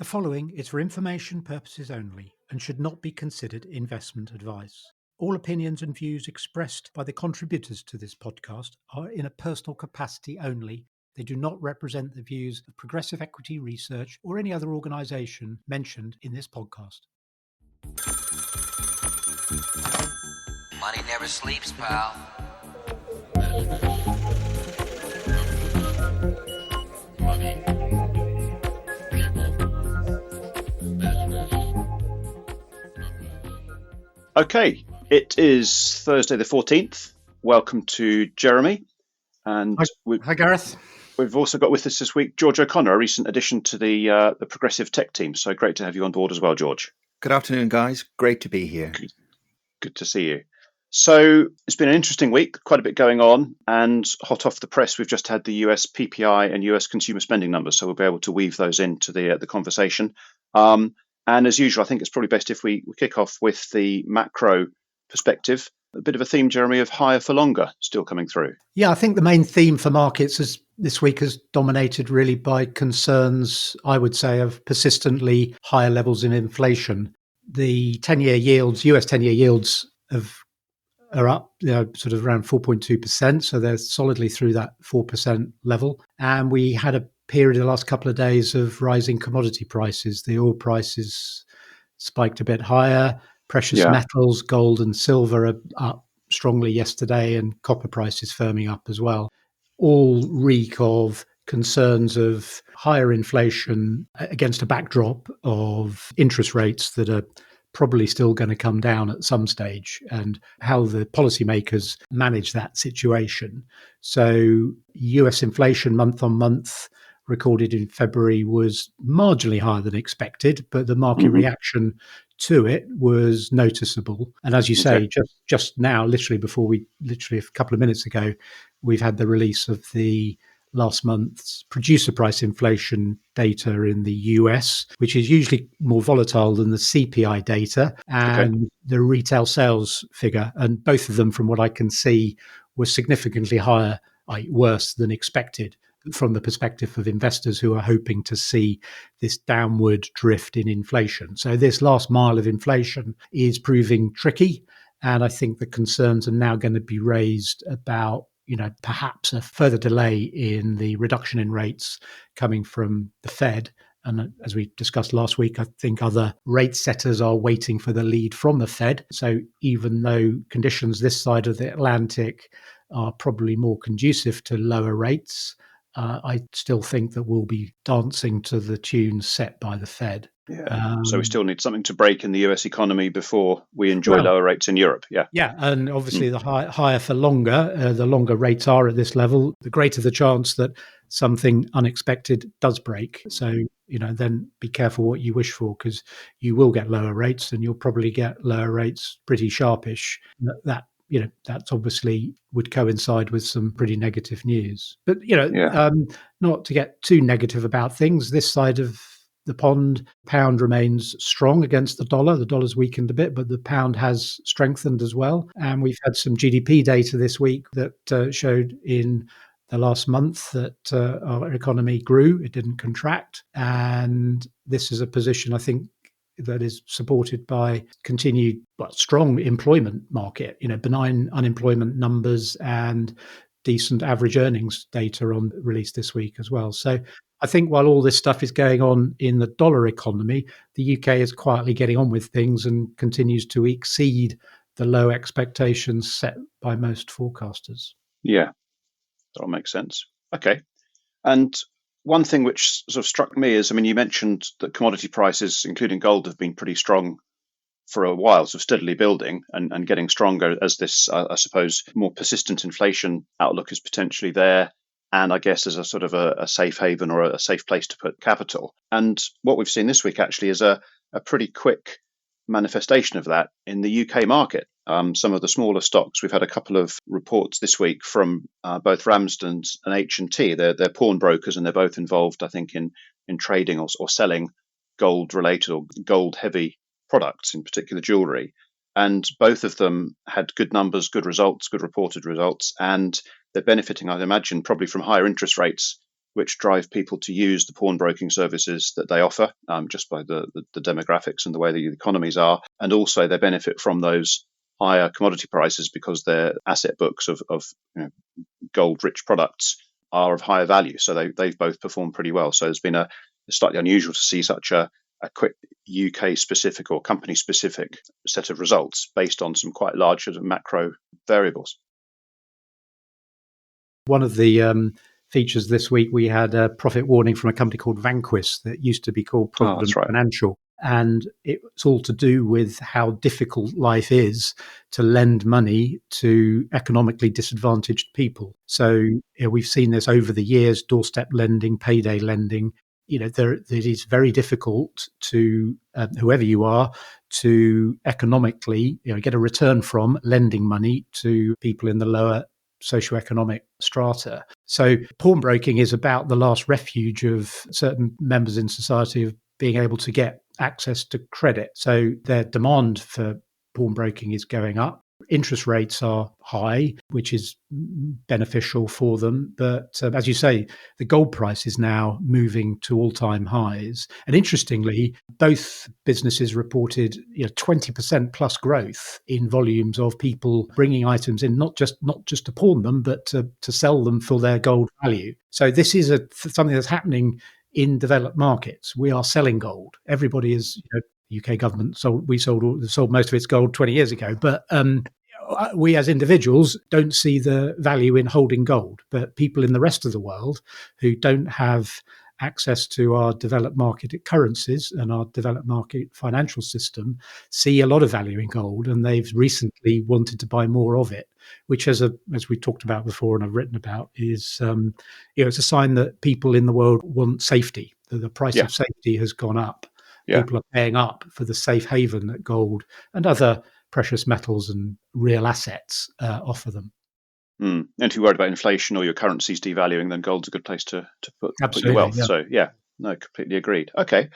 The following is for information purposes only and should not be considered investment advice. All opinions and views expressed by the contributors to this podcast are in a personal capacity only. They do not represent the views of Progressive Equity Research or any other organisation mentioned in this podcast. Money never sleeps, pal. Okay, it is Thursday the 14th. Welcome to Jeremy. And Hi, Gareth. We've also got with us this week George O'Connor, a recent addition to the Progressive Tech team. So great to have you on board as well, George. Good afternoon, guys. Great to be here. Good to see you. So it's been an interesting week, quite a bit going on, and hot off the press, we've just had the US PPI and US consumer spending numbers, so we'll be able to weave those into the conversation. And as usual, I think it's probably best if we kick off with the macro perspective. A bit of a theme, Jeremy, of higher for longer still coming through. Yeah, I think the main theme for markets this week is dominated really by concerns, I would say, of persistently higher levels of inflation. The 10-year yields, US 10-year yields are up, sort of around 4.2%. So they're solidly through that 4% level. And we had a period in the last couple of days of rising commodity prices. The oil prices spiked a bit higher. Precious metals, gold and silver are up strongly yesterday, and copper prices firming up as well. All reek of concerns of higher inflation against a backdrop of interest rates that are probably still going to come down at some stage, and how the policymakers manage that situation. So US inflation month on month recorded in February was marginally higher than expected, but the market reaction to it was noticeable. And as you say, just now, literally a couple of minutes ago, we've had the release of the last month's producer price inflation data in the US, which is usually more volatile than the CPI data, and the retail sales figure. And both of them, from what I can see, were significantly higher, worse than expected, from the perspective of investors who are hoping to see this downward drift in inflation. So this last mile of inflation is proving tricky. And I think the concerns are now going to be raised about perhaps a further delay in the reduction in rates coming from the Fed. And as we discussed last week, I think other rate setters are waiting for the lead from the Fed. So even though conditions this side of the Atlantic are probably more conducive to lower rates, I still think that we'll be dancing to the tune set by the Fed. So we still need something to break in the US economy before we enjoy lower rates in Europe. Yeah, and obviously the higher for longer, the longer rates are at this level, the greater the chance that something unexpected does break. So, then be careful what you wish for, because you will get lower rates, and you'll probably get lower rates pretty sharpish. That's obviously would coincide with some pretty negative news. But, not to get too negative about things, this side of the pound remains strong against the dollar. The dollar's weakened a bit, but the pound has strengthened as well. And we've had some GDP data this week that showed in the last month that our economy grew. It didn't contract. And this is a position, I think, that is supported by continued strong employment market, benign unemployment numbers and decent average earnings data released this week as well. So I think while all this stuff is going on in the dollar economy, the UK is quietly getting on with things and continues to exceed the low expectations set by most forecasters. Yeah, that all makes sense. Okay. And one thing which sort of struck me is, you mentioned that commodity prices, including gold, have been pretty strong for a while, so steadily building and getting stronger as this, I suppose, more persistent inflation outlook is potentially there. And I guess as a sort of a safe haven or a safe place to put capital. And what we've seen this week actually is a pretty quick manifestation of that in the UK market. Some of the smaller stocks, we've had a couple of reports this week from both Ramsdens and H&T. They're pawnbrokers, and they're both involved, I think, in trading or selling gold-related or gold-heavy products, in particular jewellery. And both of them had good numbers, good results, good reported results, and they're benefiting, I'd imagine, probably from higher interest rates which drive people to use the pawnbroking services that they offer, just by the demographics and the way the economies are. And also they benefit from those higher commodity prices because their asset books of gold-rich products are of higher value. So they've both performed pretty well. So it's slightly unusual to see such a quick UK-specific or company-specific set of results based on some quite large macro variables. One of the features this week, we had a profit warning from a company called Vanquis that used to be called Provident Financial. And it's all to do with how difficult life is to lend money to economically disadvantaged people. So we've seen this over the years, doorstep lending, payday lending. It is very difficult to, whoever you are, to economically get a return from lending money to people in the lower socioeconomic strata. So pawnbroking is about the last refuge of certain members in society of being able to get access to credit. So their demand for pawnbroking is going up. Interest rates are high, which is beneficial for them. But as you say, the gold price is now moving to all-time highs. And interestingly, both businesses reported 20% plus growth in volumes of people bringing items in, not just to pawn them, but to sell them for their gold value. So this is something that's happening in developed markets. We are selling gold. Everybody is, UK government sold most of its gold 20 years ago, but we as individuals don't see the value in holding gold. But people in the rest of the world who don't have access to our developed market currencies and our developed market financial system see a lot of value in gold, and they've recently wanted to buy more of it, which as we talked about before and I've written about is it's a sign that people in the world want safety. The price of safety has gone up. People are paying up for the safe haven that gold and other precious metals and real assets offer them. And if you're worried about inflation or your currency's devaluing, then gold's a good place to put your wealth. Yeah. So, completely agreed. Okay.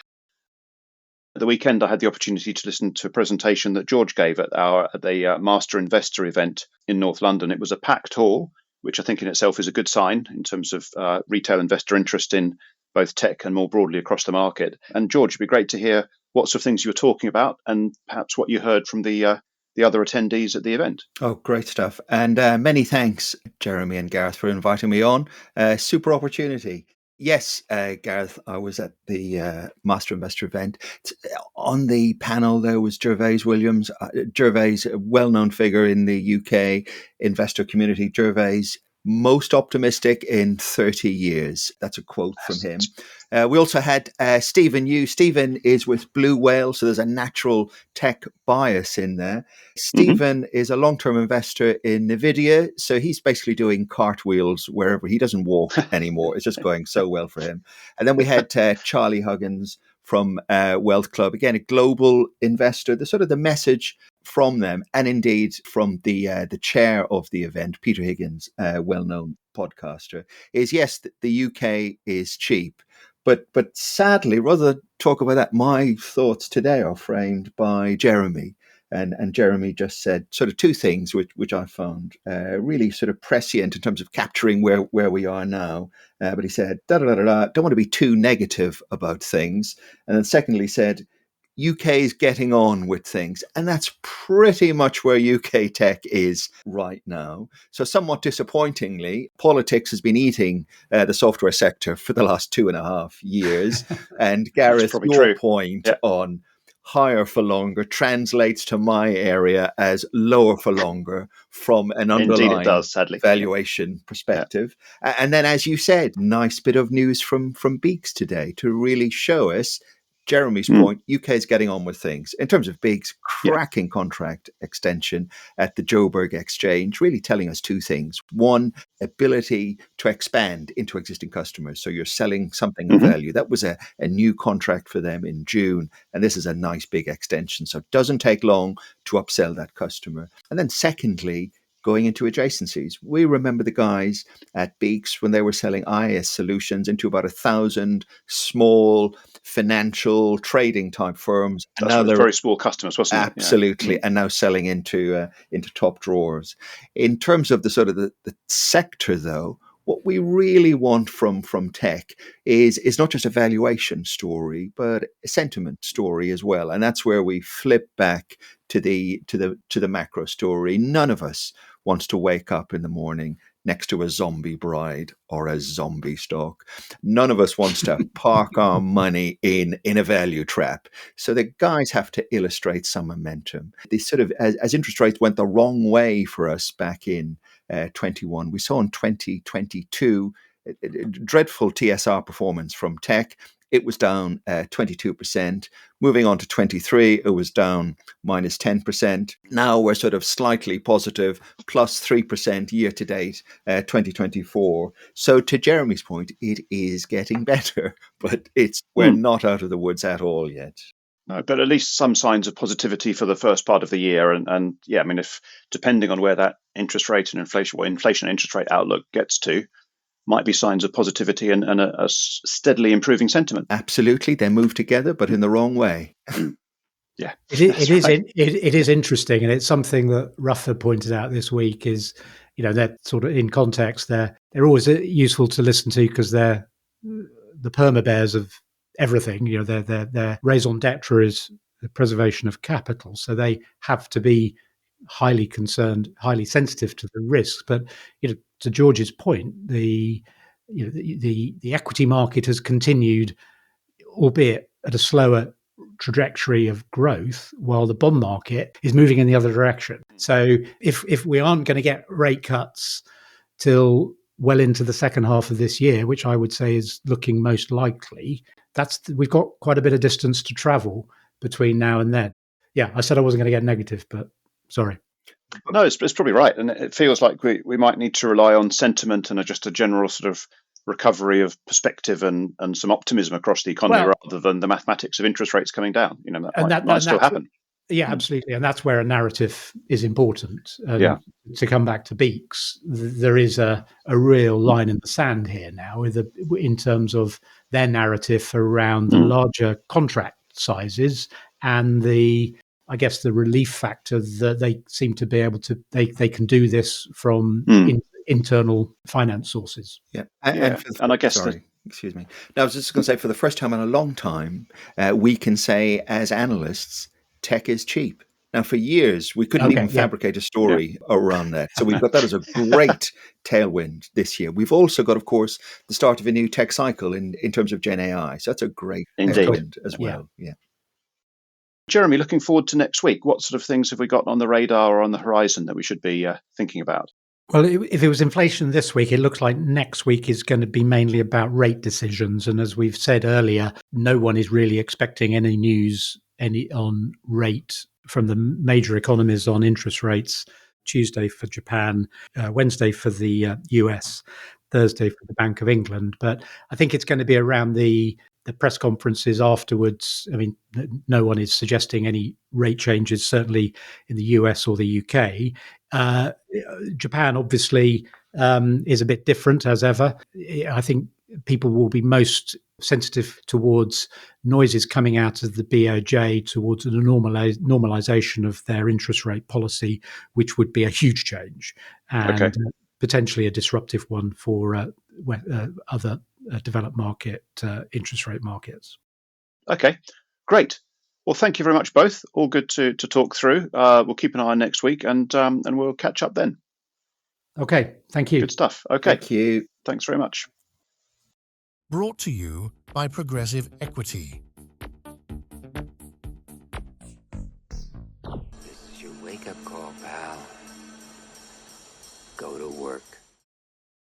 At the weekend, I had the opportunity to listen to a presentation that George gave at the Master Investor event in North London. It was a packed hall, which I think in itself is a good sign in terms of retail investor interest in both tech and more broadly across the market. And George, it'd be great to hear what sort of things you were talking about and perhaps what you heard from the other attendees at the event. Oh, great stuff. And many thanks, Jeremy and Gareth, for inviting me on. Super opportunity. Yes, Gareth, I was at the Master Investor event. On the panel, there was Gervais Williams. Gervais, a well-known figure in the UK investor community. Gervais, most optimistic in 30 years. That's a quote from him. We also had Stephen Yu. Stephen is with Blue Whale, so there's a natural tech bias in there. Stephen is a long-term investor in NVIDIA, so he's basically doing cartwheels wherever. He doesn't walk anymore. It's just going so well for him. And then we had Charlie Huggins from Wealth Club, again, a global investor. The message from them, and indeed from the chair of the event, Peter Higgins, well-known podcaster, is yes, the UK is cheap. But sadly, rather than talk about that, my thoughts today are framed by Jeremy. And Jeremy just said sort of two things which I found really sort of prescient in terms of capturing where we are now. But he said, don't want to be too negative about things. And then secondly said, UK is getting on with things. And that's pretty much where UK tech is right now. So somewhat disappointingly, politics has been eating the software sector for the last 2.5 years. And Gareth, your point on higher for longer translates to my area as lower for longer from an underlying valuation perspective. And then, as you said, nice bit of news from Beeks today to really show us Jeremy's point, UK is getting on with things. In terms of Beeks, cracking contract extension at the Joburg Exchange, really telling us two things. One, ability to expand into existing customers. So you're selling something of value. That was a new contract for them in June. And this is a nice big extension. So it doesn't take long to upsell that customer. And then secondly, going into adjacencies. We remember the guys at Beeks when they were selling IS solutions into about 1,000 small financial trading type firms. And now they're very small customers, wasn't it? Absolutely. Yeah. And now selling into top drawers. In terms of the sort of the sector, though, what we really want from tech is not just a valuation story, but a sentiment story as well. And that's where we flip back to the macro story. None of us wants to wake up in the morning next to a zombie bride or a zombie stock. None of us wants to park our money in a value trap. So the guys have to illustrate some momentum. This sort of, as interest rates went the wrong way for us back in 21, we saw in 2022 a dreadful TSR performance from tech. It was down 22%. Moving on to 23, it was down minus 10%. Now we're sort of slightly positive, plus 3% year to date, 2024. So to Jeremy's point, it is getting better, but we're not out of the woods at all yet. No, but at least some signs of positivity for the first part of the year. And yeah, I mean, if depending on where that interest rate and inflation and interest rate outlook gets to, might be signs of positivity and a steadily improving sentiment. Absolutely. They move together, but in the wrong way. Yeah. It is interesting. And it's something that Ruffer pointed out this week is, they're sort of in context, they're always useful to listen to because they're the perma bears of everything. Their raison d'etre is the preservation of capital. So they have to be highly concerned, highly sensitive to the risks. But to George's point, the equity market has continued, albeit at a slower trajectory of growth, while the bond market is moving in the other direction. So if we aren't going to get rate cuts till well into the second half of this year, which I would say is looking most likely, we've got quite a bit of distance to travel between now and then. Yeah, I said I wasn't going to get negative, but sorry. No, it's probably right. And it feels like we might need to rely on sentiment and just a general sort of recovery of perspective and some optimism across the economy rather than the mathematics of interest rates coming down. That might still happen. Yeah, absolutely. And that's where a narrative is important. And to come back to Beeks, there is a real line in the sand here now in terms of their narrative around the larger contract sizes and the relief factor that they seem to be able to, they can do this from internal finance sources. Yeah. And I guess sorry. Excuse me. Now, I was just going to say, for the first time in a long time, we can say as analysts, tech is cheap. Now, for years, we couldn't even fabricate a story around that. So we've got that as a great tailwind this year. We've also got, of course, the start of a new tech cycle in terms of Gen AI. So that's a great tailwind as well. Yeah. Jeremy, looking forward to next week. What sort of things have we got on the radar or on the horizon that we should be thinking about? Well, if it was inflation this week, it looks like next week is going to be mainly about rate decisions. And as we've said earlier, no one is really expecting any news on rate from the major economies on interest rates. Tuesday for Japan, Wednesday for the US, Thursday for the Bank of England. But I think it's going to be around the press conferences afterwards. I mean, no one is suggesting any rate changes, certainly in the US or the UK. Japan, obviously, is a bit different as ever. I think people will be most sensitive towards noises coming out of the BOJ towards the normalization of their interest rate policy, which would be a huge change and potentially a disruptive one for other developed market interest rate markets. Okay, great. Well, thank you very much, both. All good to talk through. We'll keep an eye on next week and we'll catch up then. Okay, thank you. Good stuff. Okay. Thank you. Thanks very much. Brought to you by Progressive Equity. This is your wake-up call, pal. Go to work.